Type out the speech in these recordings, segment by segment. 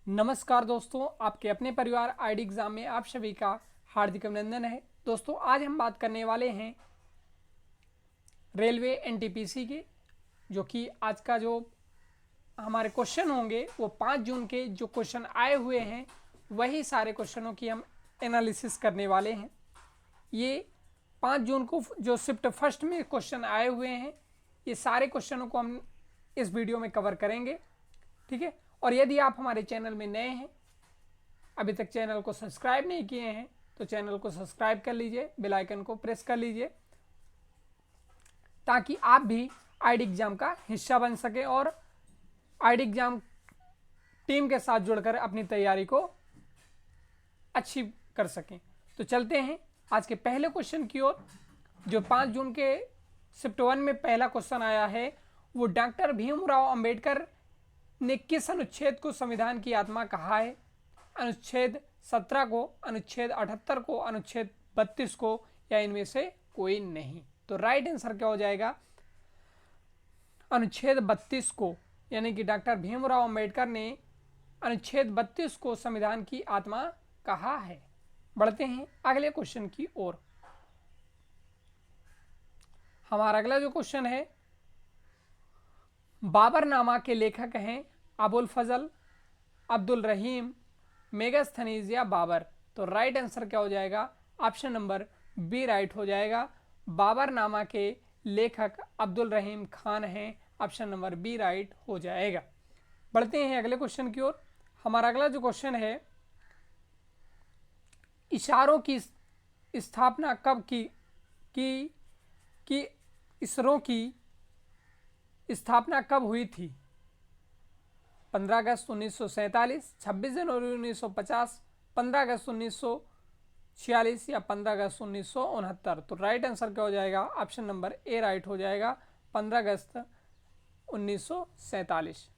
नमस्कार दोस्तों, आपके अपने परिवार आईडी एग्जाम में आप सभी का हार्दिक अभिनंदन है। दोस्तों आज हम बात करने वाले हैं रेलवे एनटीपीसी की, जो कि आज का जो हमारे क्वेश्चन होंगे वो 5 जून के जो क्वेश्चन आए हुए हैं वही सारे क्वेश्चनों की हम एनालिसिस करने वाले हैं। ये 5 जून को जो शिफ्ट फर्स्ट में क्वेश्चन आए हुए हैं ये सारे क्वेश्चनों को हम इस वीडियो में कवर करेंगे, ठीक है। और यदि आप हमारे चैनल में नए हैं, अभी तक चैनल को सब्सक्राइब नहीं किए हैं तो चैनल को सब्सक्राइब कर लीजिए, बेल आइकन को प्रेस कर लीजिए ताकि आप भी आईडी एग्जाम का हिस्सा बन सके और आईडी एग्जाम टीम के साथ जुड़कर अपनी तैयारी को अच्छी कर सकें। तो चलते हैं आज के पहले क्वेश्चन की ओर। जो 5 जून के शिफ्ट 1 में पहला क्वेश्चन आया है वो डॉक्टर भीमराव अंबेडकर ने किस अनुच्छेद को संविधान की आत्मा कहा है? अनुच्छेद 17 को, अनुच्छेद 78 को, अनुच्छेद 32 को या इनमें से कोई नहीं। तो राइट आंसर क्या हो जाएगा? अनुच्छेद 32 को, यानी कि डॉक्टर भीमराव अंबेडकर ने अनुच्छेद 32 को संविधान की आत्मा कहा है। बढ़ते हैं अगले क्वेश्चन की ओर। हमारा अगला जो क्वेश्चन है, बाबरनामा के लेखक हैं अबुल फजल, अब्दुल रहीम, मेगास्थनीज या बाबर। तो राइट आंसर क्या हो जाएगा? ऑप्शन नंबर बी राइट हो जाएगा। बाबरनामा के लेखक अब्दुल रहीम खान हैं। ऑप्शन नंबर बी राइट हो जाएगा। बढ़ते हैं अगले क्वेश्चन की ओर। हमारा अगला जो क्वेश्चन है, इशारों की स्थापना कब की इसरो की स्थापना कब हुई थी? 15 अगस्त 1947, 26 जनवरी 1950, 15 अगस्त 1946 या 15 अगस्त 1969। तो राइट आंसर क्या हो जाएगा? ऑप्शन नंबर ए राइट हो जाएगा, 15 अगस्त 1947।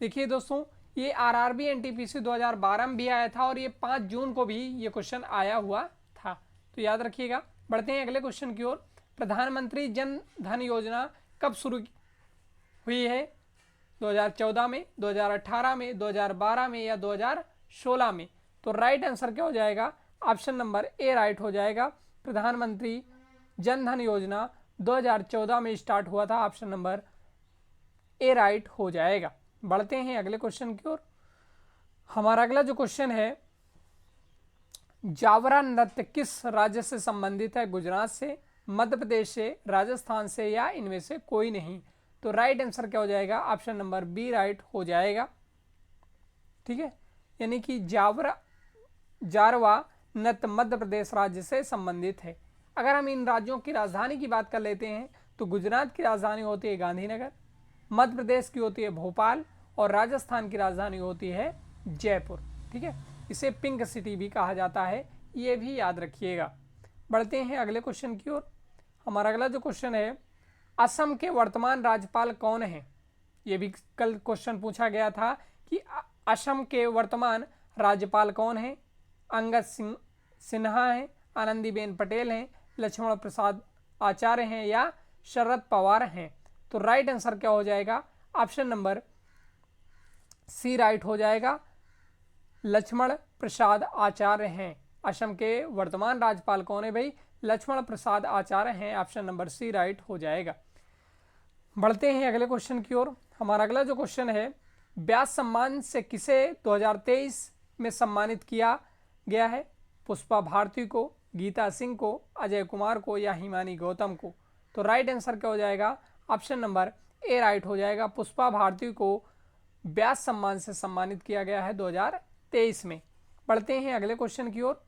देखिए दोस्तों, ये आरआरबी एनटीपीसी 2012 में भी आया था और ये 5 जून को भी ये क्वेश्चन आया हुआ था, तो याद रखिएगा। बढ़ते हैं अगले क्वेश्चन की ओर। प्रधानमंत्री जन धन योजना कब शुरू हुई है? 2014 में, 2018 में, 2012 में या 2016 में? तो राइट आंसर क्या हो जाएगा? ऑप्शन नंबर ए राइट हो जाएगा। प्रधानमंत्री जन धन योजना 2014 में स्टार्ट हुआ था। ऑप्शन नंबर ए राइट हो जाएगा। बढ़ते हैं अगले क्वेश्चन की ओर। हमारा अगला जो क्वेश्चन है, जावरा नृत्य किस राज्य से संबंधित है? गुजरात से, मध्य प्रदेश से, राजस्थान से या इनमें से कोई नहीं? तो राइट आंसर क्या हो जाएगा? ऑप्शन नंबर बी राइट हो जाएगा, ठीक है। यानी कि जारवा नृत्य मध्य प्रदेश राज्य से संबंधित है। अगर हम इन राज्यों की राजधानी की बात कर लेते हैं तो गुजरात की राजधानी होती है गांधीनगर, मध्य प्रदेश की होती है भोपाल और राजस्थान की राजधानी होती है जयपुर, ठीक है। इसे पिंक सिटी भी कहा जाता है, ये भी याद रखिएगा। बढ़ते हैं अगले क्वेश्चन की ओर। हमारा अगला जो क्वेश्चन है, असम के वर्तमान राज्यपाल कौन हैं? ये भी कल क्वेश्चन पूछा गया था कि असम के वर्तमान राज्यपाल कौन हैं? अंगद सिन्हा हैं, आनंदीबेन पटेल हैं, लक्ष्मण प्रसाद आचार्य हैं या शरद पवार हैं? तो राइट आंसर क्या हो जाएगा? ऑप्शन नंबर सी राइट हो जाएगा, लक्ष्मण प्रसाद आचार्य हैं। असम के वर्तमान राज्यपाल कौन है भाई? लक्ष्मण प्रसाद आचार्य हैं। ऑप्शन नंबर सी राइट हो जाएगा। बढ़ते हैं अगले क्वेश्चन की ओर। हमारा अगला जो क्वेश्चन है, व्यास सम्मान से किसे 2023 में सम्मानित किया गया है? पुष्पा भारती को, गीता सिंह को, अजय कुमार को या हिमानी गौतम को? तो राइट आंसर क्या हो जाएगा? ऑप्शन नंबर ए राइट हो जाएगा। पुष्पा भारती को व्यास सम्मान से सम्मानित किया गया है 2023 में। बढ़ते हैं अगले क्वेश्चन की ओर।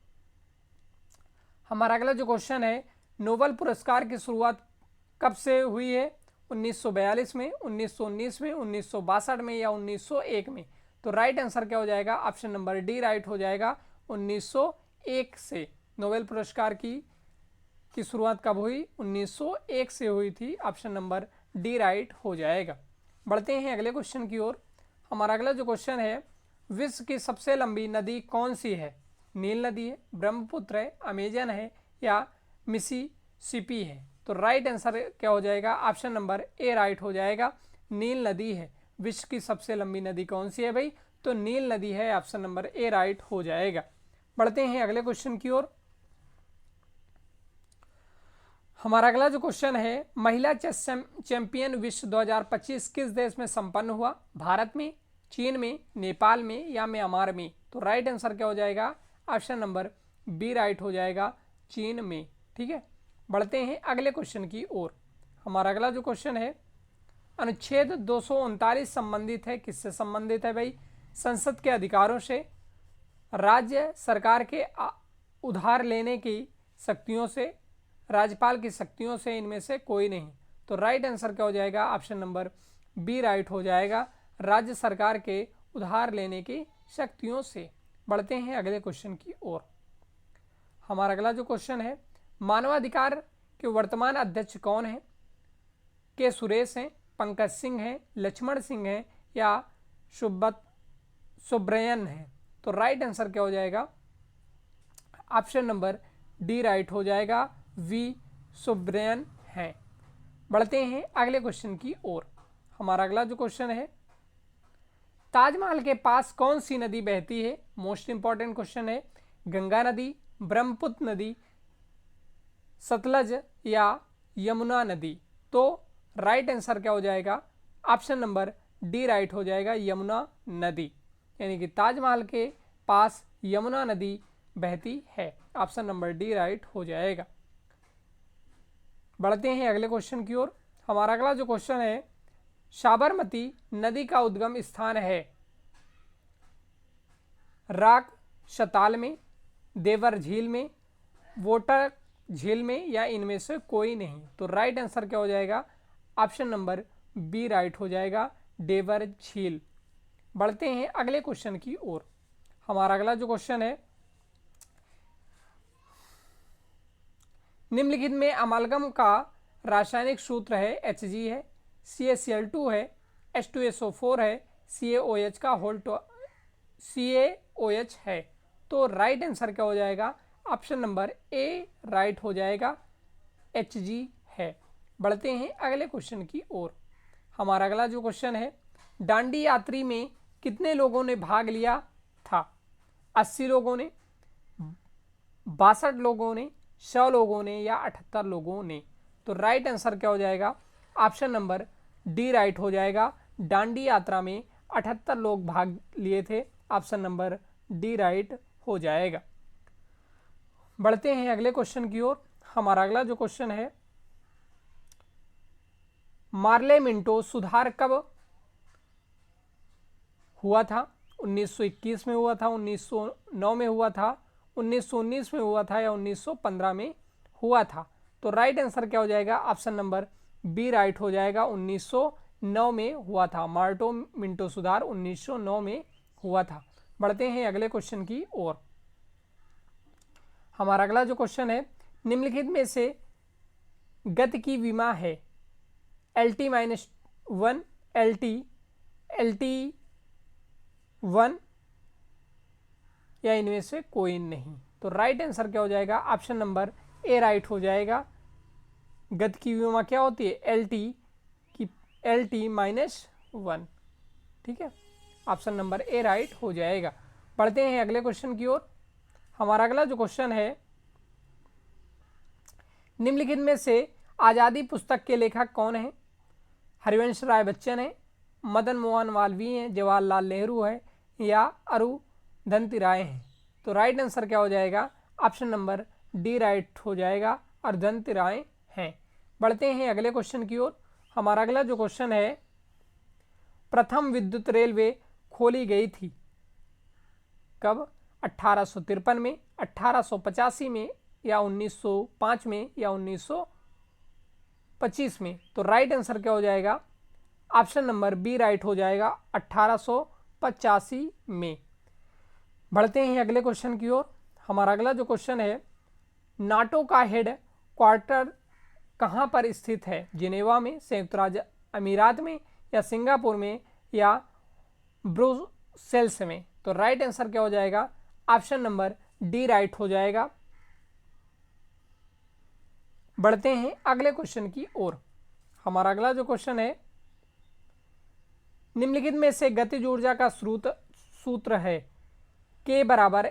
हमारा अगला जो क्वेश्चन है, नोबेल पुरस्कार की शुरुआत कब से हुई है? 1942 में, 1919 में, 1962 में या 1901 में? तो राइट आंसर क्या हो जाएगा? ऑप्शन नंबर डी राइट हो जाएगा, 1901 से। नोबेल पुरस्कार की शुरुआत कब हुई? 1901 से हुई थी। ऑप्शन नंबर डी राइट हो जाएगा। बढ़ते हैं अगले क्वेश्चन की ओर। हमारा अगला जो क्वेश्चन है, विश्व की सबसे लंबी नदी कौन सी है? नील नदी है, ब्रह्मपुत्र है, अमेजन है या मिसिसिपी है? तो राइट आंसर क्या हो जाएगा? ऑप्शन नंबर ए राइट हो जाएगा, नील नदी है। विश्व की सबसे लंबी नदी कौन सी है भाई? तो नील नदी है, ऑप्शन नंबर ए राइट हो जाएगा। बढ़ते हैं अगले क्वेश्चन की ओर। हमारा अगला जो क्वेश्चन है, महिला चेस चैंपियन विश्व 2025 किस देश में संपन्न हुआ? भारत में, चीन में, नेपाल में या म्यांमार में? तो राइट आंसर क्या हो जाएगा? ऑप्शन नंबर बी राइट हो जाएगा, चीन में। ठीक है, बढ़ते हैं अगले क्वेश्चन की ओर। हमारा अगला जो क्वेश्चन है, अनुच्छेद 239 संबंधित है, किससे संबंधित है भाई? संसद के अधिकारों से, राज्य सरकार के उधार लेने की शक्तियों से, राज्यपाल की शक्तियों से, इनमें से कोई नहीं। तो राइट आंसर क्या हो जाएगा? ऑप्शन नंबर बी राइट हो जाएगा, राज्य सरकार के उधार लेने की शक्तियों से। बढ़ते हैं अगले क्वेश्चन की ओर। हमारा अगला जो क्वेश्चन है, मानवाधिकार के वर्तमान अध्यक्ष कौन है? के सुरेश हैं, पंकज सिंह हैं, लक्ष्मण सिंह हैं या सुब्रयन हैं? तो राइट आंसर क्या हो जाएगा? ऑप्शन नंबर डी राइट हो जाएगा, वी सुब्रयन हैं। बढ़ते हैं अगले क्वेश्चन की ओर। हमारा अगला जो क्वेश्चन है, ताजमहल के पास कौन सी नदी बहती है? मोस्ट इंपॉर्टेंट क्वेश्चन है। गंगा नदी, ब्रह्मपुत्र नदी, सतलज या यमुना नदी? तो राइट आंसर क्या हो जाएगा? ऑप्शन नंबर डी राइट हो जाएगा, यमुना नदी। यानी कि ताजमहल के पास यमुना नदी बहती है, ऑप्शन नंबर डी राइट हो जाएगा। बढ़ते हैं अगले क्वेश्चन की ओर। हमारा अगला जो क्वेश्चन है, साबरमती नदी का उद्गम स्थान है? राक शताल में, देवर झील में, वोटर झील में या इनमें से कोई नहीं? तो राइट आंसर क्या हो जाएगा? ऑप्शन नंबर बी राइट हो जाएगा, देवर झील। बढ़ते हैं अगले क्वेश्चन की ओर। हमारा अगला जो क्वेश्चन है, निम्नलिखित में अमालगम का रासायनिक सूत्र है? Hg है, CaCl2 है, H2SO4 है, CaOH है। तो राइट आंसर क्या हो जाएगा? ऑप्शन नंबर ए राइट हो जाएगा, Hg है। बढ़ते हैं अगले क्वेश्चन की ओर। हमारा अगला जो क्वेश्चन है, दांडी यात्री में कितने लोगों ने भाग लिया था? 80 लोगों ने, 62 लोगों ने, 100 लोगों ने या 78 लोगों ने? तो राइट आंसर क्या हो जाएगा? ऑप्शन नंबर डी राइट हो जाएगा, दांडी यात्रा में 78 लोग भाग लिए थे, ऑप्शन नंबर डी राइट हो जाएगा। बढ़ते हैं अगले क्वेश्चन की ओर। हमारा अगला जो क्वेश्चन है, मार्ले मिंटो सुधार कब हुआ था? 1921 में हुआ था, 1909 में हुआ था, 1919 में हुआ था या 1915 में हुआ था? तो राइट आंसर क्या हो जाएगा? ऑप्शन नंबर बी राइट हो जाएगा, 1909 में हुआ था। मार्टो मिंटो सुधार 1909 में हुआ था। बढ़ते हैं अगले क्वेश्चन की ओर। हमारा अगला जो क्वेश्चन है, निम्नलिखित में से गति की विमा है? LT-1, LT1 या इनमें से कोई नहीं? तो राइट आंसर क्या हो जाएगा? ऑप्शन नंबर ए राइट हो जाएगा। गति की विमा क्या होती है? LT-1। ठीक है, ऑप्शन नंबर ए राइट हो जाएगा। पढ़ते हैं अगले क्वेश्चन की ओर। हमारा अगला जो क्वेश्चन है, निम्नलिखित में से आज़ादी पुस्तक के लेखक कौन है? हरिवंश राय बच्चन है, मदन मोहन मालवीय हैं, जवाहरलाल नेहरू है या अरुंधति राय हैं? तो राइट आंसर क्या हो जाएगा? ऑप्शन नंबर डी राइट हो जाएगा, अरुंधति राय हैं। बढ़ते हैं अगले क्वेश्चन की ओर। हमारा अगला जो क्वेश्चन है, प्रथम विद्युत रेलवे खोली गई थी कब? 1853 में, 1885 में या 1905 में या 1925 में? तो राइट आंसर क्या हो जाएगा? ऑप्शन नंबर बी राइट हो जाएगा, 1885 में। बढ़ते हैं अगले क्वेश्चन की ओर। हमारा अगला जो क्वेश्चन है, नाटो का हेड क्वार्टर कहाँ पर स्थित है? जिनेवा में, संयुक्त राज्य अमीरात में या सिंगापुर में या ब्रुसेल्स में? तो राइट आंसर क्या हो जाएगा? ऑप्शन नंबर डी राइट हो जाएगा। बढ़ते हैं अगले क्वेश्चन की ओर। हमारा अगला जो क्वेश्चन है, निम्नलिखित में से गतिज ऊर्जा का सूत्र है K बराबर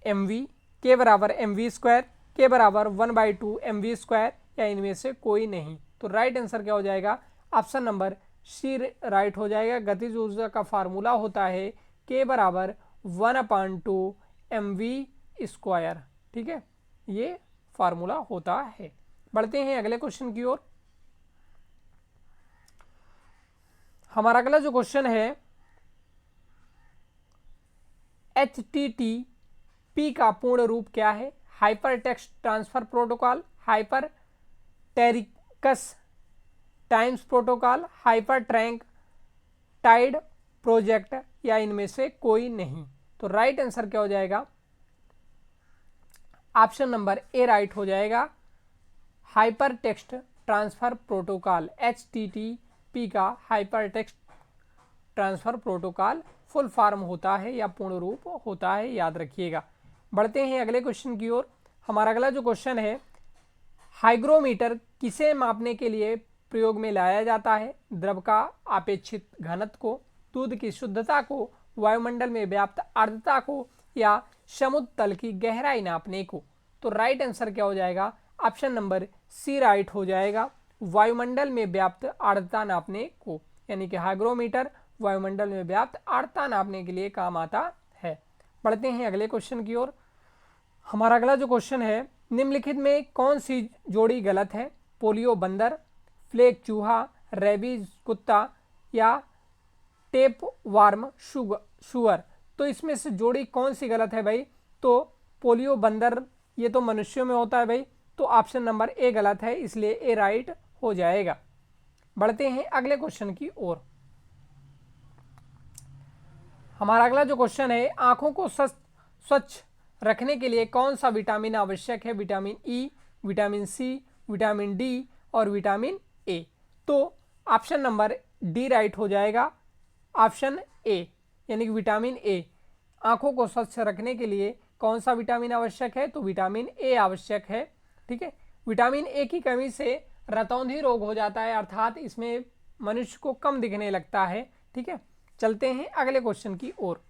mv, K बराबर mv स्क्वायर, K बराबर 1/2 mv स्क्वायर, या इनमें से कोई नहीं। तो राइट आंसर क्या हो जाएगा? ऑप्शन नंबर सी राइट हो जाएगा। गतिज ऊर्जा का फार्मूला होता है K बराबर 1/2 mv स्क्वायर। ठीक है, ये फार्मूला होता है। बढ़ते हैं अगले क्वेश्चन की ओर। हमारा अगला जो क्वेश्चन है, HTTP का पूर्ण रूप क्या है? Hyper text transfer protocol, hyper टेरिकस टाइम्स प्रोटोकॉल, हाइपर ट्रैंक टाइड प्रोजेक्ट, या इनमें से कोई नहीं। तो राइट आंसर क्या हो जाएगा? ऑप्शन नंबर ए राइट हो जाएगा। Hyper text transfer protocol, HTTP का hyper text transfer protocol full form होता है या पूर्ण रूप होता है, याद रखिएगा। बढ़ते हैं अगले क्वेश्चन की ओर। हमारा अगला जो क्वेश्चन है, हाइग्रोमीटर किसे मापने के लिए प्रयोग में लाया जाता है? द्रव का अपेक्षित घनत्व को, दूध की शुद्धता को, वायुमंडल में व्याप्त आर्द्रता को, या समुद्र तल की गहराई नापने को। तो राइट आंसर क्या हो जाएगा? ऑप्शन नंबर सी राइट हो जाएगा। वायुमंडल में व्याप्त आर्द्रता नापने को, यानी कि हाइग्रोमीटर वायुमंडल में व्याप्त आर्द्रता नापने के लिए काम आता है। बढ़ते हैं अगले क्वेश्चन की ओर। हमारा अगला जो क्वेश्चन है, निम्नलिखित में कौन सी जोड़ी गलत है? पोलियो बंदर, फ्लेक चूहा, रेबीज कुत्ता, या टेप वार्म शुअर। तो इसमें से जोड़ी कौन सी गलत है भाई? तो पोलियो बंदर ये तो मनुष्यों में होता है भाई, तो ऑप्शन नंबर ए गलत है, इसलिए ए राइट हो जाएगा। बढ़ते हैं अगले क्वेश्चन की ओर। हमारा अगला जो क्वेश्चन है, आंखों को स्वच्छ रखने के लिए कौन सा विटामिन आवश्यक है? Vitamin E, vitamin C, vitamin D, और विटामिन ए। तो ऑप्शन नंबर डी राइट हो जाएगा। ऑप्शन ए यानी कि विटामिन ए। आंखों को स्वच्छ रखने के लिए कौन सा विटामिन आवश्यक है? तो विटामिन ए आवश्यक है। ठीक है, विटामिन ए की कमी से रतौंधी रोग हो जाता है, अर्थात इसमें मनुष्य को कम दिखने लगता है। ठीक है, चलते हैं अगले क्वेश्चन की ओर।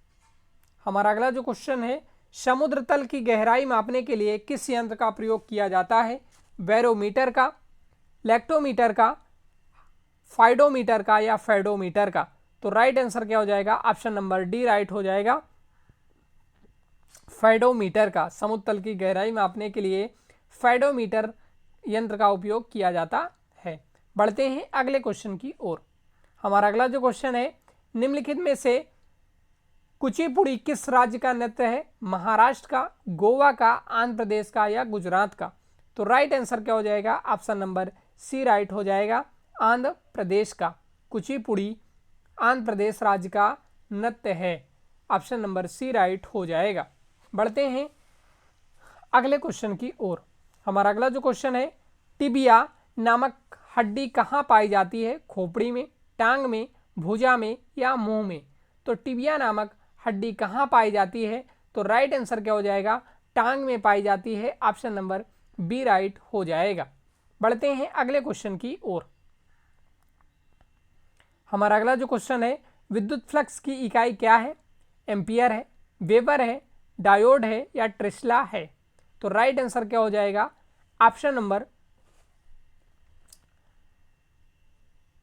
हमारा अगला जो क्वेश्चन है, समुद्र तल की गहराई मापने के लिए किस यंत्र का प्रयोग किया जाता है? बैरोमीटर का, लेक्टोमीटर का, फाइडोमीटर का, या फेडोमीटर का। तो राइट आंसर क्या हो जाएगा? ऑप्शन नंबर डी राइट हो जाएगा। फेडोमीटर का, समुद्र तल की गहराई मापने के लिए फेडोमीटर यंत्र का उपयोग किया जाता है। बढ़ते हैं अगले क्वेश्चन की ओर। हमारा अगला जो क्वेश्चन है, निम्नलिखित में से कुचिपुड़ी किस राज्य का नृत्य है? महाराष्ट्र का, गोवा का, आंध्र प्रदेश का, या गुजरात का। तो राइट आंसर क्या हो जाएगा? ऑप्शन नंबर सी राइट हो जाएगा। आंध्र प्रदेश का कुचिपुड़ी आंध्र प्रदेश राज्य का नृत्य है। ऑप्शन नंबर सी राइट हो जाएगा। बढ़ते हैं अगले क्वेश्चन की ओर। हमारा अगला जो क्वेश्चन है, टिबिया नामक हड्डी कहाँ पाई जाती है? खोपड़ी में, टांग में, भुजा में, या मुंह में। तो टिबिया नामक हड्डी कहाँ पाई जाती है? तो राइट आंसर क्या हो जाएगा? टांग में पाई जाती है। ऑप्शन नंबर बी राइट हो जाएगा। बढ़ते हैं अगले क्वेश्चन की ओर। हमारा अगला जो क्वेश्चन है, विद्युत फ्लक्स की इकाई क्या है? एम्पियर है, वेबर है, डायोड है, या टेस्ला है। तो राइट आंसर क्या हो जाएगा? ऑप्शन नंबर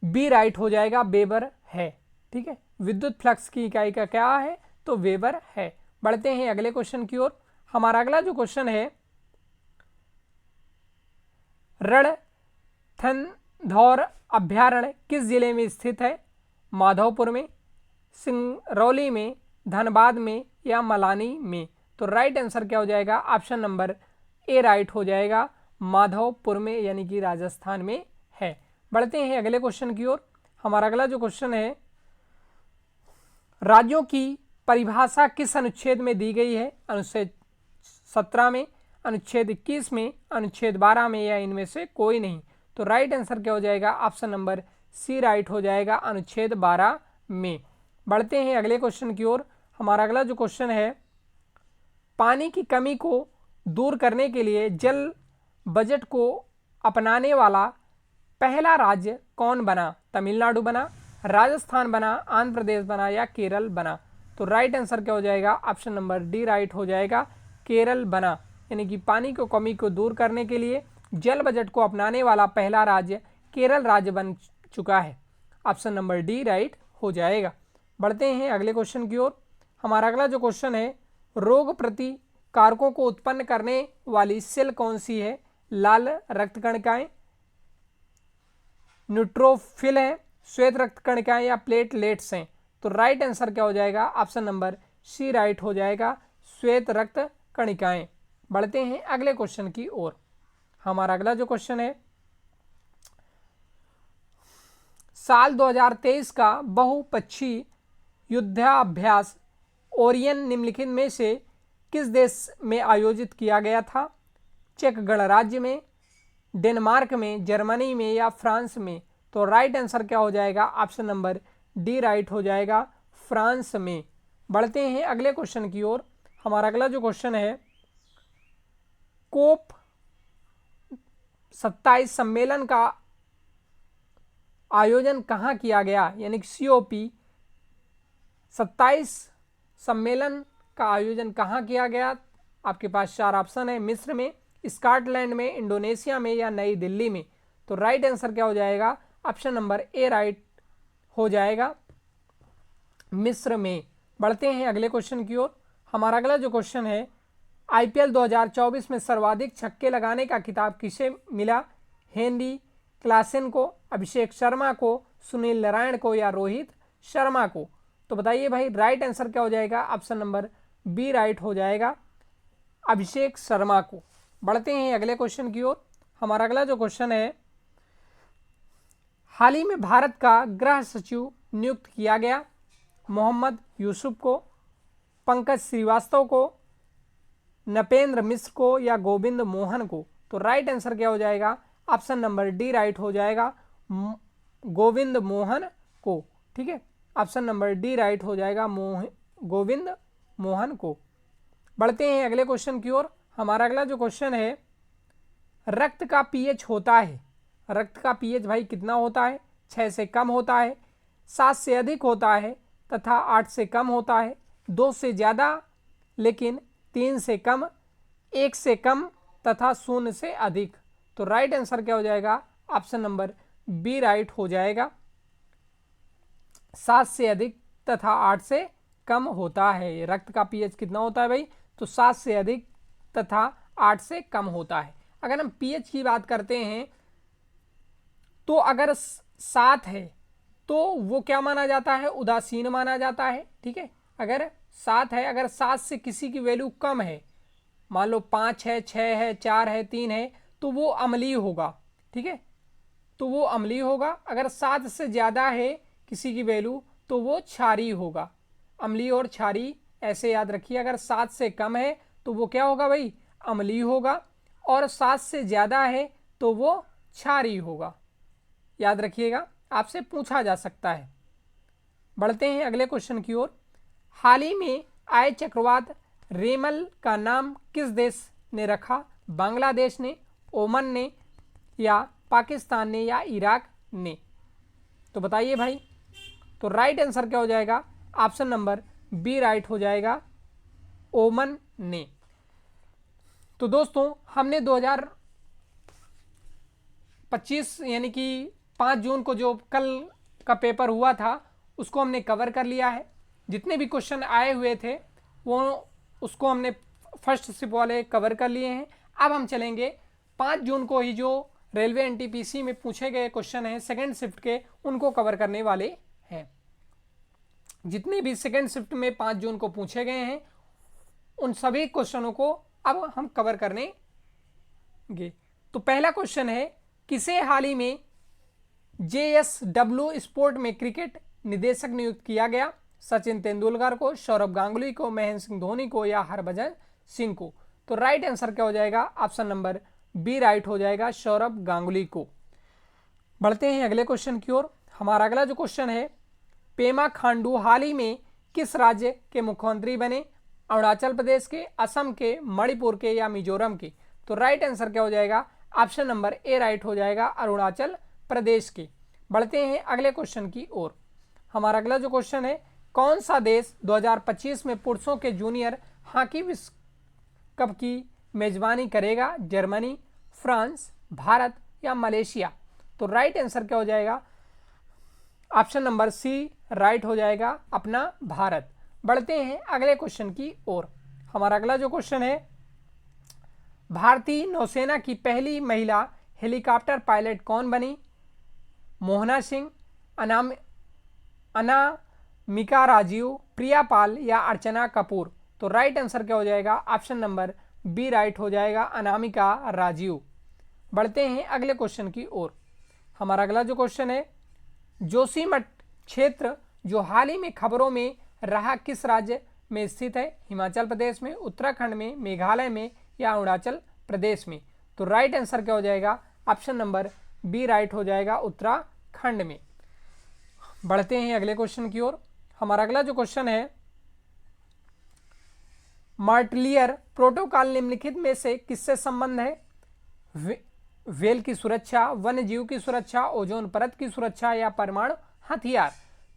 बी राइट हो जाएगा, वेबर है। ठीक है, विद्युत फ्लक्स की इकाई का क्या है? तो वेबर है। बढ़ते हैं अगले क्वेश्चन की ओर। हमारा अगला जो क्वेश्चन है, रणथंभौर अभ्यारण्य किस जिले में स्थित है? माधोपुर में, सिंगरौली में, धनबाद में, या मलानी में। तो राइट आंसर क्या हो जाएगा? ऑप्शन नंबर ए राइट हो जाएगा, माधोपुर में, यानी कि राजस्थान में है। बढ़ते हैं अगले क्वेश्चन की ओर। हमारा अगला जो क्वेश्चन है, राज्यों की परिभाषा किस अनुच्छेद में दी गई है? अनुच्छेद 17 में, अनुच्छेद 21 में, अनुच्छेद 12 में, या इनमें से कोई नहीं। तो राइट आंसर क्या हो जाएगा? ऑप्शन नंबर सी राइट हो जाएगा, अनुच्छेद 12 में। बढ़ते हैं अगले क्वेश्चन की ओर। हमारा अगला जो क्वेश्चन है, पानी की कमी को दूर करने के लिए जल बजट को अपनाने वाला पहला राज्य कौन बना? तमिलनाडु बना, राजस्थान बना, आंध्र प्रदेश बना, या केरल बना। तो राइट आंसर क्या हो जाएगा, ऑप्शन नंबर डी राइट हो जाएगा, केरल बना। यानी कि पानी की कमी को दूर करने के लिए जल बजट को अपनाने वाला पहला राज्य केरल राज्य बन चुका है। ऑप्शन नंबर डी राइट हो जाएगा। बढ़ते हैं अगले क्वेश्चन की ओर। हमारा अगला जो क्वेश्चन है, रोग प्रतिकारकों को उत्पन्न करने वाली सेल कौन सी है? लाल रक्त कणिकाएं, न्यूट्रोफिल है, श्वेत रक्त कणिकाएं या प्लेटलेट्स हैं? तो राइट आंसर क्या हो जाएगा, ऑप्शन नंबर सी राइट हो जाएगा, श्वेत रक्त कणिकाएं। बढ़ते हैं अगले क्वेश्चन की ओर। हमारा अगला जो क्वेश्चन है, साल 2023 का बहुपक्षीय युद्धाभ्यास ओरियन निम्नलिखित में से किस देश में आयोजित किया गया था? चेक गणराज्य में, डेनमार्क में, जर्मनी में या फ्रांस में? तो राइट आंसर क्या हो जाएगा, ऑप्शन नंबर डी राइट हो जाएगा, फ्रांस में। बढ़ते हैं अगले क्वेश्चन की ओर। हमारा अगला जो क्वेश्चन है, कोप 27 सम्मेलन का आयोजन कहाँ किया गया? यानी कि COP 27 सम्मेलन का आयोजन कहाँ किया गया? आपके पास 4 ऑप्शन है, मिस्र में, स्कॉटलैंड में, इंडोनेशिया में या नई दिल्ली में? तो राइट आंसर क्या हो जाएगा, ऑप्शन नंबर ए राइट हो जाएगा, मिस्र में। बढ़ते हैं अगले क्वेश्चन की ओर। हमारा अगला जो क्वेश्चन है, IPL 2024 में सर्वाधिक छक्के लगाने का खिताब किसे मिला? हेनरी क्लासेन को, अभिषेक शर्मा को, सुनील नारायण को या रोहित शर्मा को? तो बताइए भाई, राइट आंसर क्या हो जाएगा, ऑप्शन नंबर बी राइट हो जाएगा, अभिषेक शर्मा को। बढ़ते हैं अगले क्वेश्चन की ओर। हमारा अगला जो क्वेश्चन है, हाल ही में भारत का गृह सचिव नियुक्त किया गया, मोहम्मद यूसुफ को, पंकज श्रीवास्तव को, नपेंद्र मिश्र को या गोविंद मोहन को? तो राइट आंसर क्या हो जाएगा, ऑप्शन नंबर डी राइट हो जाएगा, गोविंद मोहन को। ठीक है, ऑप्शन नंबर डी राइट हो जाएगा, गोविंद मोहन को। बढ़ते हैं अगले क्वेश्चन की ओर। हमारा अगला जो क्वेश्चन है, रक्त का पीएच होता है, रक्त का पीएच भाई कितना होता है? 6 से कम होता है, 7 से अधिक होता है तथा 8 से कम होता है, 2 से ज़्यादा लेकिन 3 से कम, 1 से कम तथा 0 से अधिक? तो राइट आंसर क्या हो जाएगा, ऑप्शन नंबर बी राइट हो जाएगा, 7 से अधिक तथा 8 से कम होता है। रक्त का पीएच कितना होता है भाई? तो 7 से अधिक तथा 8 से कम होता है। अगर हम पीएच की बात करते हैं तो अगर 7 है तो वो क्या माना जाता है, उदासीन माना जाता है। ठीक है, अगर 7 है, अगर 7 से किसी की वैल्यू कम है, मान लो 5 है, 6 है, 4 है, 3 है, तो वो अम्लीय होगा। ठीक है, तो वो अम्लीय होगा। अगर 7 से ज़्यादा है किसी की वैल्यू तो वो क्षारीय होगा। अम्लीय और क्षारीय ऐसे याद रखिए। अगर 7 से कम है तो वो क्या होगा भाई, अम्लीय होगा, और 7 से ज़्यादा है तो वो क्षारीय होगा। याद रखिएगा, आपसे पूछा जा सकता है। बढ़ते हैं अगले क्वेश्चन की ओर। हाल ही में आए चक्रवात रेमल का नाम किस देश ने रखा? बांग्लादेश ने, ओमान ने या पाकिस्तान ने या इराक ने? तो बताइए भाई। तो राइट आंसर क्या हो जाएगा, ऑप्शन नंबर बी राइट हो जाएगा, ओमान ने। तो दोस्तों, हमने 2025 यानी कि 5 जून को जो कल का पेपर हुआ था उसको हमने कवर कर लिया है। जितने भी क्वेश्चन आए हुए थे वो उसको हमने फर्स्ट शिफ्ट वाले कवर कर लिए हैं। अब हम चलेंगे 5 जून को ही जो रेलवे NTPC में पूछे गए क्वेश्चन हैं सेकेंड शिफ्ट के, उनको कवर करने वाले हैं। जितने भी सेकेंड शिफ्ट में 5 जून को पूछे गए हैं उन सभी क्वेश्चनों को अब हम कवर करेंगे। तो पहला क्वेश्चन है, किसे हाल ही में JSW स्पोर्ट में क्रिकेट निदेशक नियुक्त किया गया? सचिन तेंदुलकर को, सौरभ गांगुली को, महेंद्र सिंह धोनी को या हरभजन सिंह को? तो राइट आंसर क्या हो जाएगा, ऑप्शन नंबर बी राइट हो जाएगा, सौरभ गांगुली को। बढ़ते हैं अगले क्वेश्चन की ओर। हमारा अगला जो क्वेश्चन है, पेमा खांडू हाल ही में किस राज्य के मुख्यमंत्री बने? अरुणाचल प्रदेश के, असम के, मणिपुर के या मिजोरम के? तो राइट आंसर क्या हो जाएगा, ऑप्शन नंबर ए राइट हो जाएगा, अरुणाचल प्रदेश के। बढ़ते हैं अगले क्वेश्चन की ओर। हमारा अगला जो क्वेश्चन है, कौन सा देश 2025 में पुरुषों के जूनियर हॉकी विश्व कप की मेजबानी करेगा? जर्मनी, फ्रांस, भारत या मलेशिया? तो राइट आंसर क्या हो जाएगा? ऑप्शन नंबर सी राइट हो जाएगा अपना भारत। बढ़ते हैं अगले क्वेश्चन की ओर। हमारा अगला जो क्वेश्चन है, भारतीय नौसेना की पहली महिला हेलीकॉप्टर पायलट कौन बनी? मोहना सिंह, अनामिका राजीव, प्रिया पाल या अर्चना कपूर? तो राइट आंसर क्या हो जाएगा? ऑप्शन नंबर बी राइट हो जाएगा, अनामिका राजीव। बढ़ते हैं अगले क्वेश्चन की ओर। हमारा अगला जो क्वेश्चन है, जोशीमठ क्षेत्र जो हाल ही में खबरों में रहा किस राज्य में स्थित है? हिमाचल प्रदेश में, उत्तराखंड में, मेघालय में या अरुणाचल प्रदेश में? तो राइट आंसर क्या हो जाएगा? ऑप्शन नंबर बी राइट हो जाएगा, उत्तराखंड में। बढ़ते हैं अगले क्वेश्चन की ओर। हमारा अगला जो क्वेश्चन है, मार्टलियर प्रोटोकॉल निम्नलिखित में से किससे संबंध है? व्हेल की सुरक्षा, वन्य जीव की सुरक्षा, ओजोन परत की सुरक्षा या परमाणु हथियार?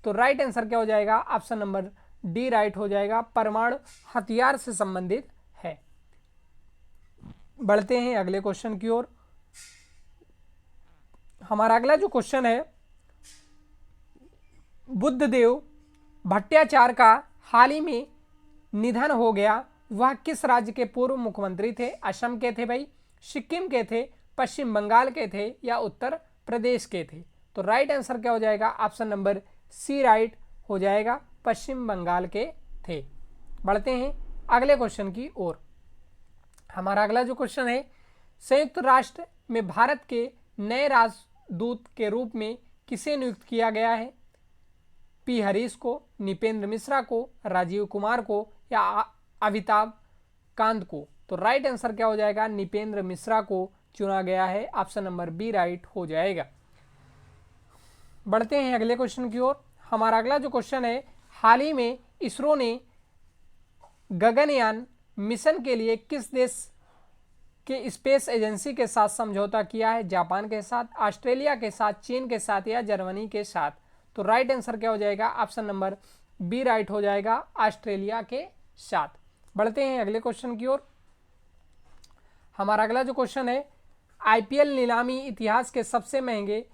तो राइट आंसर क्या हो जाएगा? ऑप्शन नंबर डी राइट हो जाएगा, परमाणु हथियार से संबंधित है। बढ़ते हैं अगले क्वेश्चन की ओर। हमारा अगला जो क्वेश्चन है, बुद्धदेव भट्टाचार्य का हाल ही में निधन हो गया, वह किस राज्य के पूर्व मुख्यमंत्री थे? असम के थे भाई, सिक्किम के थे, पश्चिम बंगाल के थे या उत्तर प्रदेश के थे? तो राइट आंसर क्या हो जाएगा? ऑप्शन नंबर सी राइट हो जाएगा, पश्चिम बंगाल के थे। बढ़ते हैं अगले क्वेश्चन की ओर। हमारा अगला जो क्वेश्चन है, संयुक्त राष्ट्र में भारत के नए राजदूत के रूप में किसे नियुक्त किया गया है? पी हरीश को, निपेंद्र मिश्रा को, राजीव कुमार को या अमिताभ कांत को? तो राइट आंसर क्या हो जाएगा? निपेंद्र मिश्रा को चुना गया है, ऑप्शन नंबर बी राइट हो जाएगा। बढ़ते हैं अगले क्वेश्चन की ओर। हमारा अगला जो क्वेश्चन है, हाल ही में इसरो ने गगनयान मिशन के लिए किस देश के स्पेस एजेंसी के साथ समझौता किया है? जापान के साथ, ऑस्ट्रेलिया के साथ, चीन के साथ या जर्मनी के साथ? तो राइट आंसर क्या हो जाएगा? ऑप्शन नंबर बी राइट हो जाएगा, ऑस्ट्रेलिया के साथ। बढ़ते हैं अगले क्वेश्चन की ओर। हमारा अगला जो क्वेश्चन है, आईपीएल नीलामी इतिहास के सबसे महंगे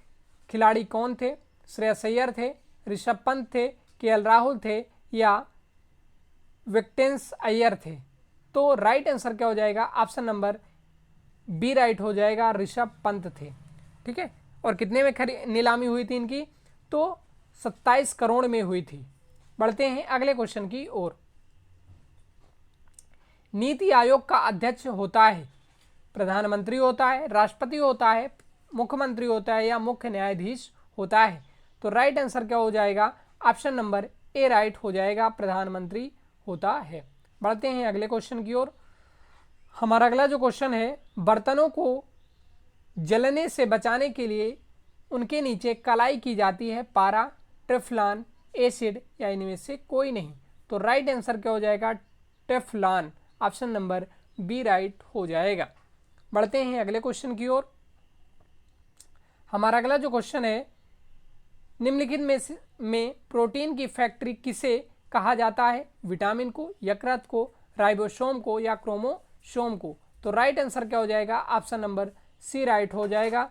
खिलाड़ी कौन थे? श्रेयस अय्यर थे, ऋषभ पंत थे, केएल राहुल थे या वेंकटेश अय्यर थे? तो राइट आंसर क्या हो जाएगा? ऑप्शन नंबर बी राइट हो जाएगा, ऋषभ पंत थे। ठीक है, और कितने में नीलामी हुई थी इनकी? तो 27 करोड़ में हुई थी। बढ़ते हैं अगले क्वेश्चन की ओर। नीति आयोग का अध्यक्ष होता है? प्रधानमंत्री होता है, राष्ट्रपति होता है, मुख्यमंत्री होता है या मुख्य न्यायाधीश होता है? तो राइट आंसर क्या हो जाएगा? ऑप्शन नंबर ए राइट हो जाएगा, प्रधानमंत्री होता है। बढ़ते हैं अगले क्वेश्चन की ओर। हमारा अगला जो क्वेश्चन है, बर्तनों को जलने से बचाने के लिए उनके नीचे कलाई की जाती है? पारा, टेफ्लॉन, एसिड या इनमें से कोई नहीं? तो राइट आंसर क्या हो जाएगा? Teflon, option number B right हो जाएगा। बढ़ते हैं अगले क्वेश्चन की ओर। हमारा अगला जो क्वेश्चन है, निम्नलिखित में प्रोटीन की फैक्ट्री किसे कहा जाता है? विटामिन को, यकृत को, राइबोसोम को या क्रोमोसोम को? तो राइट आंसर क्या हो जाएगा? ऑप्शन नंबर सी राइट हो जाएगा,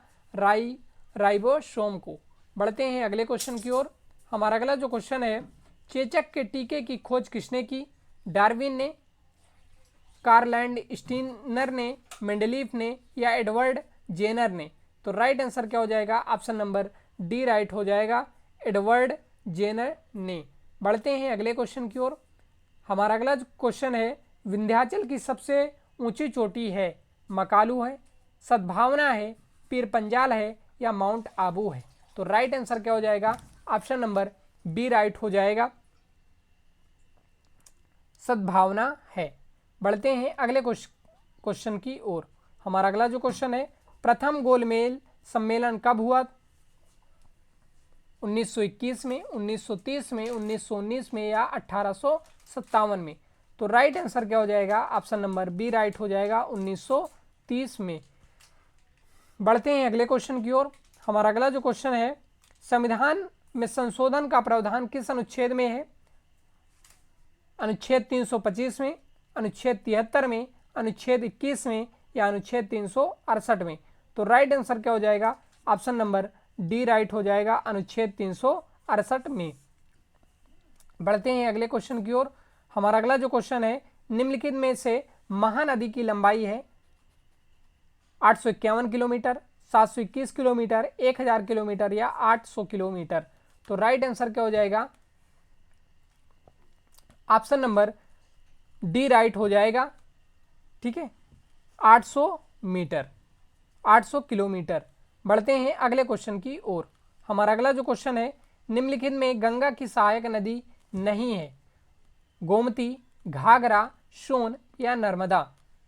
राइबोसोम को। बढ़ते हैं अगले क्वेश्चन की ओर। हमारा अगला जो क्वेश्चन है, चेचक के टीके की खोज किसने की? डार्विन ने, कार्लैंड स्टीनर ने, मेंडलीफ ने या एडवर्ड जेनर ने? तो राइट आंसर क्या हो जाएगा? ऑप्शन नंबर डी राइट हो जाएगा, एडवर्ड जेनर ने। बढ़ते हैं अगले क्वेश्चन की ओर। हमारा अगला जो क्वेश्चन है, विंध्याचल की सबसे ऊंची चोटी है? मकालू है, सद्भावना है, पीर पंजाल है या माउंट आबू है? तो राइट आंसर क्या हो जाएगा? ऑप्शन नंबर बी राइट हो जाएगा, सद्भावना है। बढ़ते हैं अगले क्वेश्चन की ओर। हमारा अगला जो क्वेश्चन है, प्रथम गोलमेज सम्मेलन कब हुआ? 1921 में, 1930 में, 1919 में या 1857 में? तो राइट आंसर क्या हो जाएगा? ऑप्शन नंबर बी राइट हो जाएगा, 1930 में। बढ़ते हैं अगले क्वेश्चन की ओर। हमारा अगला जो क्वेश्चन है, संविधान में संशोधन का प्रावधान किस अनुच्छेद में है? अनुच्छेद 325 में, अनुच्छेद 73 में, अनुच्छेद 21 में या अनुच्छेद 368 में। तो राइट आंसर क्या हो जाएगा? ऑप्शन नंबर डी राइट हो जाएगा, अनुच्छेद 368 में। बढ़ते हैं अगले क्वेश्चन की ओर। हमारा अगला जो क्वेश्चन है, निम्नलिखित में से महानदी की लंबाई है 851 किलोमीटर, 721 किलोमीटर, 1000 किलोमीटर या 800 किलोमीटर। तो राइट आंसर क्या हो जाएगा? ऑप्शन नंबर डी राइट हो जाएगा। ठीक है, 800 मीटर, 800 किलोमीटर। बढ़ते हैं अगले क्वेश्चन की ओर। हमारा अगला जो क्वेश्चन है, निम्नलिखित में गंगा की सहायक नदी नहीं है, गोमती, घाघरा, सोन या नर्मदा।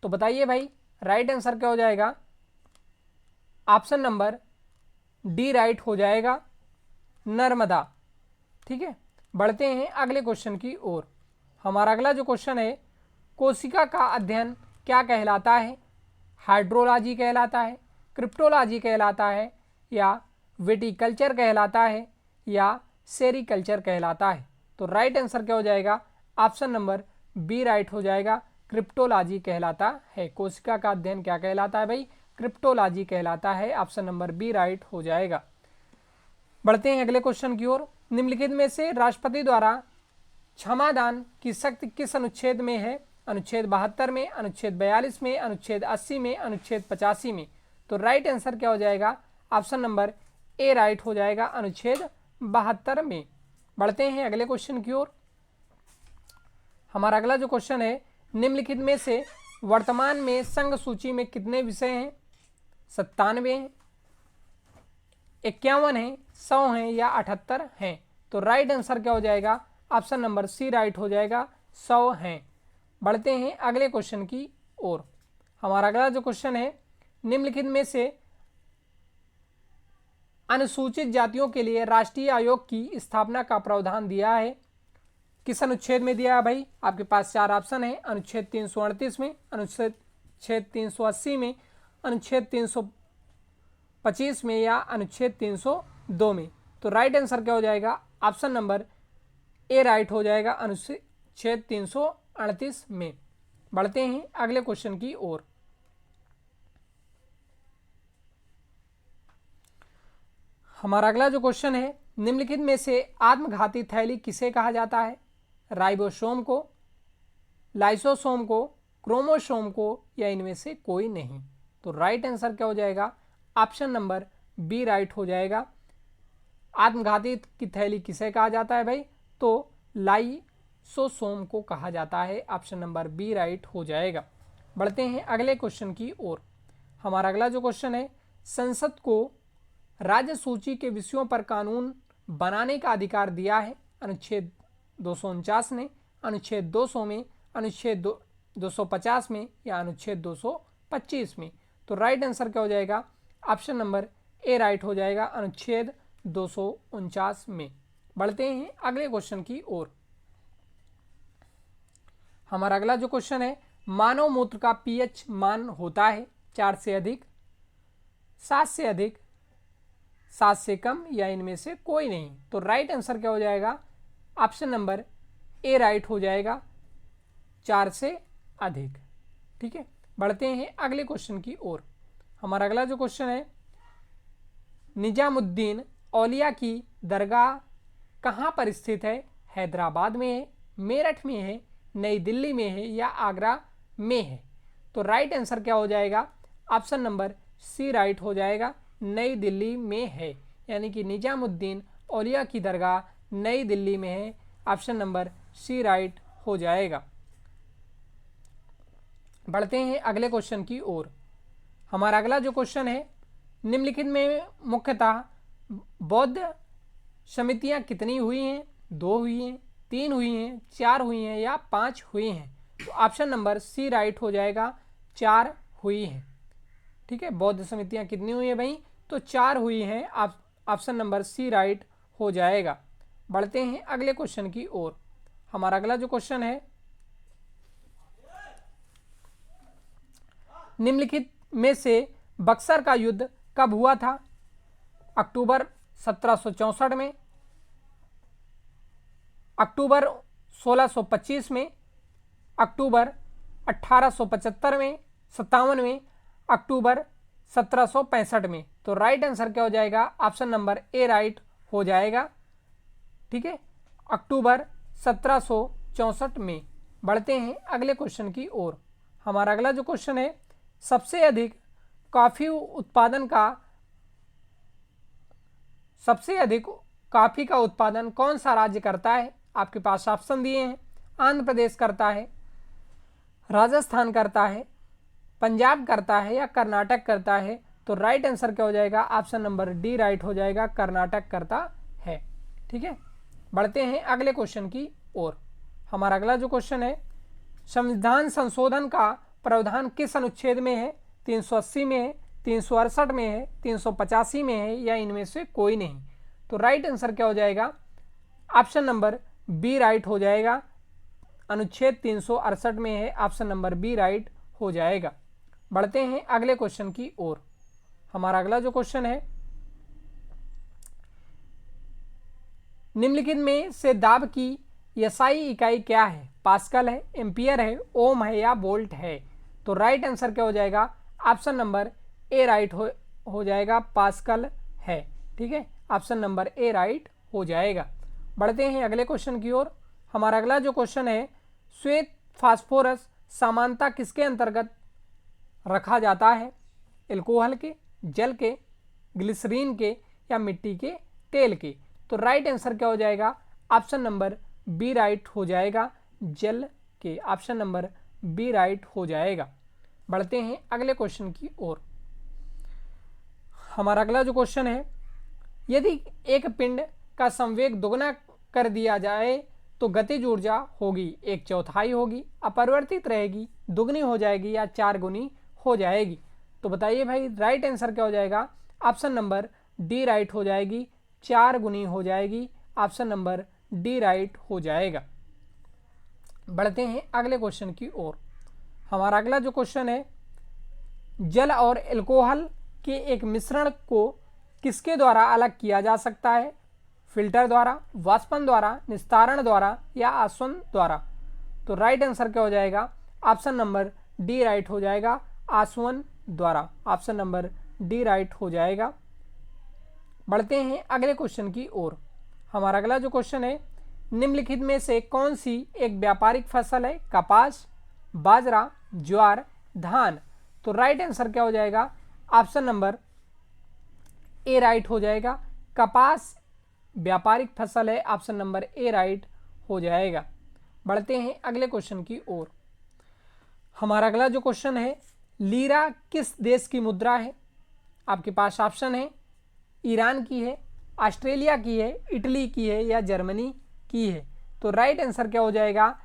तो बताइए भाई, राइट आंसर क्या हो जाएगा? ऑप्शन नंबर डी राइट हो जाएगा, नर्मदा। ठीक है, बढ़ते हैं अगले क्वेश्चन की ओर। हमारा अगला जो क्वेश्चन है, कोशिका का अध्ययन क्या कहलाता है? हाइड्रोलॉजी कहलाता है, क्रिप्टोलॉजी कहलाता है या विटिकल्चर कहलाता है या सेरिकल्चर कहलाता है। तो राइट आंसर क्या हो जाएगा? ऑप्शन नंबर बी राइट हो जाएगा, क्रिप्टोलॉजी कहलाता है। कोशिका का अध्ययन क्या कहलाता है भाई? क्रिप्टोलॉजी कहलाता है। ऑप्शन नंबर बी राइट हो जाएगा। बढ़ते हैं अगले क्वेश्चन की ओर। निम्नलिखित में से राष्ट्रपति द्वारा क्षमादान की शक्ति किस अनुच्छेद में है? अनुच्छेद 72 में, अनुच्छेद 42 में, अनुच्छेद 80 में, अनुच्छेद 85 में। तो राइट आंसर क्या हो जाएगा? ऑप्शन नंबर ए राइट हो जाएगा, अनुच्छेद 72 में। बढ़ते हैं अगले क्वेश्चन की ओर। हमारा अगला जो क्वेश्चन है, निम्नलिखित में से वर्तमान में संघ सूची में कितने विषय हैं? 97 हैं, 51 हैं, 100 हैं या 78 हैं। तो राइट आंसर क्या हो जाएगा? ऑप्शन नंबर सी राइट हो जाएगा, 100 हैं। बढ़ते हैं अगले क्वेश्चन की ओर। हमारा अगला जो क्वेश्चन है, निम्नलिखित में से अनुसूचित जातियों के लिए राष्ट्रीय आयोग की स्थापना का प्रावधान दिया है? किस अनुच्छेद में दिया है भाई? आपके पास 4 ऑप्शन है। अनुच्छेद 338 में, अनुच्छेद 380 में, अनुच्छेद 325 में या अनुच्छेद 302 में। तो राइट आंसर क्या हो जाएगा? ऑप्शन नंबर ए राइट हो जाएगा, अनुच्छेद 338 में। बढ़ते हैं अगले क्वेश्चन की ओर। हमारा अगला जो क्वेश्चन है, निम्नलिखित में से आत्मघाती थैली किसे कहा जाता है? राइबोसोम को, लाइसोसोम को, क्रोमोसोम को या इनमें से कोई नहीं। तो राइट आंसर क्या हो जाएगा? ऑप्शन नंबर बी राइट हो जाएगा। आत्मघाती की थैली किसे कहा जाता है भाई? तो लाइसोसोम को कहा जाता है। ऑप्शन नंबर बी राइट हो जाएगा। बढ़ते हैं अगले क्वेश्चन की ओर। हमारा अगला जो क्वेश्चन है, संसद को राज्य सूची के विषयों पर कानून बनाने का अधिकार दिया है? अनुच्छेद 249 ने, अनुच्छेद 200 में, अनुच्छेद 250 में या अनुच्छेद 225 में। तो राइट आंसर क्या हो जाएगा? ऑप्शन नंबर ए राइट हो जाएगा, अनुच्छेद 249 में। बढ़ते हैं अगले क्वेश्चन की ओर। हमारा अगला जो क्वेश्चन है, मानव मूत्र का पीएच मान होता है 4 से अधिक, 7 से अधिक, 7 से कम या इनमें से कोई नहीं। तो राइट आंसर क्या हो जाएगा? ऑप्शन नंबर ए राइट हो जाएगा, 4 से अधिक। ठीक है, बढ़ते हैं अगले क्वेश्चन की ओर। हमारा अगला जो क्वेश्चन है, निजामुद्दीन औलिया की दरगाह कहाँ पर स्थित है? हैदराबाद में है, मेरठ में है, नई दिल्ली में है या आगरा में है। तो राइट आंसर क्या हो जाएगा? ऑप्शन नंबर सी राइट हो जाएगा, नई दिल्ली में है। यानी कि निजामुद्दीन औलिया की दरगाह नई दिल्ली में है। ऑप्शन नंबर सी राइट हो जाएगा। बढ़ते हैं अगले क्वेश्चन की ओर। हमारा अगला जो क्वेश्चन है, निम्नलिखित में मुख्यतः बौद्ध समितियां कितनी हुई हैं? 2 हुई हैं, 3 हुई हैं, 4 हुई हैं या 5 हुई हैं। तो ऑप्शन नंबर सी राइट हो जाएगा, 4 हुई हैं। ठीक है, बौद्ध समितियां कितनी हुई हैं भाई? तो 4 हुई हैं। ऑप्शन नंबर सी राइट हो जाएगा। बढ़ते हैं अगले क्वेश्चन की ओर। हमारा अगला जो क्वेश्चन है, निम्नलिखित में से बक्सर का युद्ध कब हुआ था? अक्टूबर 1764 में, अक्टूबर 1625 में, अक्टूबर 1875 में, 57 में, अक्टूबर 1765 में। तो राइट आंसर क्या हो जाएगा? ऑप्शन नंबर ए राइट हो जाएगा। ठीक है, अक्टूबर 1764 में। बढ़ते हैं अगले क्वेश्चन की ओर। हमारा अगला जो क्वेश्चन है, सबसे अधिक कॉफी का उत्पादन कौन सा राज्य करता है? आपके पास ऑप्शन दिए हैं, आंध्र प्रदेश करता है, राजस्थान करता है, पंजाब करता है या कर्नाटक करता है। तो राइट आंसर क्या हो जाएगा? ऑप्शन नंबर डी राइट हो जाएगा, कर्नाटक करता है। ठीक है, बढ़ते हैं अगले क्वेश्चन की ओर। हमारा अगला जो क्वेश्चन है, संविधान संशोधन का प्रावधान किस अनुच्छेद में है? 380 में है, 368 में है, 385 में है या इनमें से कोई नहीं। तो राइट आंसर क्या हो जाएगा? ऑप्शन नंबर बी राइट हो जाएगा, अनुच्छेद 368 में है, ऑप्शन नंबर बी राइट हो जाएगा। बढ़ते हैं अगले क्वेश्चन की ओर। हमारा अगला जो क्वेश्चन है, निम्नलिखित में से दाब की एसआई इकाई क्या है? पास्कल है, एम्पियर है, ओम है या वोल्ट है। तो राइट आंसर क्या हो जाएगा? ऑप्शन नंबर ए राइट हो जाएगा, पास्कल है। ठीक है, ऑप्शन नंबर ए राइट हो जाएगा। बढ़ते हैं अगले क्वेश्चन की ओर। हमारा अगला जो क्वेश्चन है, श्वेत फास्फोरस सामान्यतः किसके अंतर्गत रखा जाता है? एल्कोहल के, जल के, ग्लिसरीन के या मिट्टी के तेल के। तो राइट आंसर क्या हो जाएगा? ऑप्शन नंबर बी राइट हो जाएगा, जल के। ऑप्शन नंबर बी राइट हो जाएगा। बढ़ते हैं अगले क्वेश्चन की ओर। हमारा अगला जो क्वेश्चन है, यदि एक पिंड का संवेग दोगुना कर दिया जाए तो गतिज ऊर्जा होगी 1/4 होगी, अपरिवर्तित रहेगी, दुगनी हो जाएगी या 4 गुनी हो जाएगी। तो बताइए भाई, राइट आंसर क्या हो जाएगा? ऑप्शन नंबर डी राइट हो जाएगी, 4 गुनी हो जाएगी। ऑप्शन नंबर डी राइट हो जाएगा। बढ़ते हैं अगले क्वेश्चन की ओर। हमारा अगला जो क्वेश्चन है, जल और एल्कोहल के एक मिश्रण को किसके द्वारा अलग किया जा सकता है? फिल्टर द्वारा, वाष्पन द्वारा, निस्तारण द्वारा या आसवन द्वारा। तो राइट आंसर क्या हो जाएगा? ऑप्शन नंबर डी राइट हो जाएगा, आसवन द्वारा। ऑप्शन नंबर डी राइट हो जाएगा। बढ़ते हैं अगले क्वेश्चन की ओर। हमारा अगला जो क्वेश्चन है, निम्नलिखित में से कौन सी एक व्यापारिक फसल है? कपास, बाजरा, ज्वार, धान। तो राइट आंसर क्या हो जाएगा? ऑप्शन नंबर ए राइट हो जाएगा, कपास व्यापारिक फसल है। ऑप्शन नंबर ए राइट हो जाएगा। बढ़ते हैं अगले क्वेश्चन की ओर। हमारा अगला जो क्वेश्चन है, लीरा किस देश की मुद्रा है? आपके पास ऑप्शन है, ईरान की है, ऑस्ट्रेलिया की है, इटली की है या जर्मनी की है। तो राइट आंसर क्या हो जाएगा?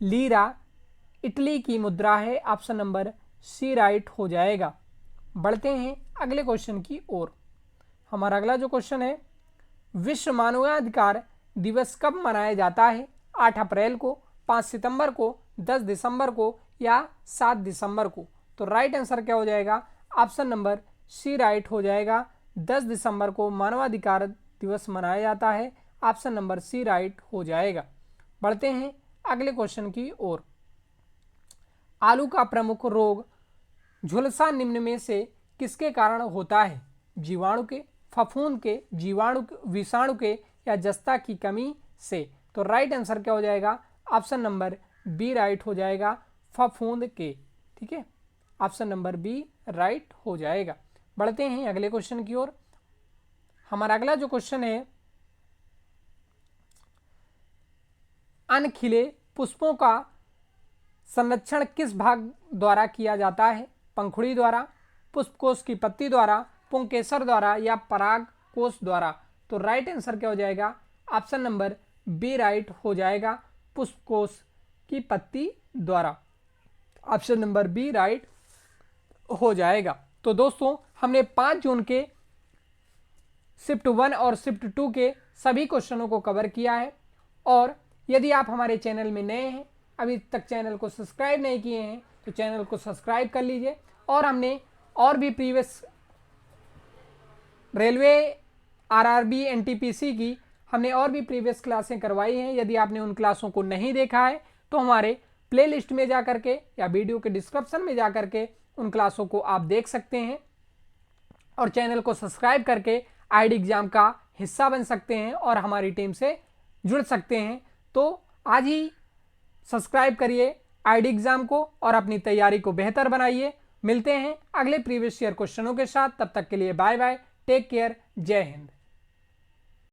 लीरा इटली की मुद्रा है। ऑप्शन नंबर सी राइट हो जाएगा। बढ़ते हैं अगले क्वेश्चन की ओर। हमारा अगला जो क्वेश्चन है, विश्व मानवाधिकार दिवस कब मनाया जाता है? 8 अप्रैल को, 5 सितंबर को, 10 दिसंबर को या 7 दिसंबर को। तो राइट आंसर क्या हो जाएगा? ऑप्शन नंबर सी राइट हो जाएगा, 10 दिसंबर को मानवाधिकार दिवस मनाया जाता है। ऑप्शन नंबर सी राइट हो जाएगा। बढ़ते हैं अगले क्वेश्चन की ओर। आलू का प्रमुख रोग झुलसा निम्न में से किसके कारण होता है? जीवाणु के, फफूंद के, विषाणु के या जस्ता की कमी से। तो राइट आंसर क्या हो जाएगा? ऑप्शन नंबर बी राइट हो जाएगा, फफूंद के। ठीक है, ऑप्शन नंबर बी राइट हो जाएगा। बढ़ते हैं अगले क्वेश्चन की ओर। हमारा अगला जो क्वेश्चन है, अनखिले पुष्पों का संरक्षण किस भाग द्वारा किया जाता है? पंखुड़ी द्वारा, पुष्पकोश की पत्ती द्वारा, पुंकेसर द्वारा या परागकोश द्वारा। तो राइट आंसर क्या हो जाएगा? ऑप्शन नंबर बी राइट हो जाएगा, पुष्पकोश की पत्ती द्वारा। ऑप्शन नंबर बी राइट हो जाएगा। तो दोस्तों, हमने 5 जून के शिफ्ट 1 और शिफ्ट 2 के सभी क्वेश्चनों को कवर किया है। और यदि आप हमारे चैनल में नए हैं, अभी तक चैनल को सब्सक्राइब नहीं किए हैं, तो चैनल को सब्सक्राइब कर लीजिए। और हमने और भी प्रीवियस रेलवे, आरआरबी, एनटीपीसी की हमने और भी प्रीवियस क्लासें करवाई हैं। यदि आपने उन क्लासों को नहीं देखा है तो हमारे प्लेलिस्ट में जा करके या वीडियो के डिस्क्रिप्शन में जा करके उन क्लासों को आप देख सकते हैं और चैनल को सब्सक्राइब करके आईडी एग्जाम का हिस्सा बन सकते हैं और हमारी टीम से जुड़ सकते हैं। तो आज ही सब्सक्राइब करिए आईडी एग्जाम को और अपनी तैयारी को बेहतर बनाइए। मिलते हैं अगले प्रीवियस ईयर क्वेश्चनों के साथ। तब तक के लिए बाय बाय, टेक केयर, जय हिंद।